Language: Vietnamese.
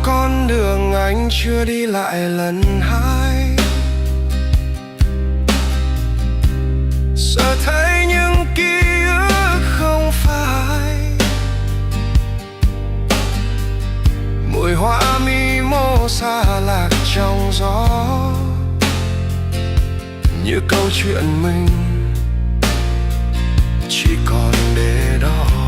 con đường anh chưa đi lại lần hai. Giờ thấy những ký ức không phải mùi hoa mi mô xa lạc trong gió, như câu chuyện mình chỉ còn để đó.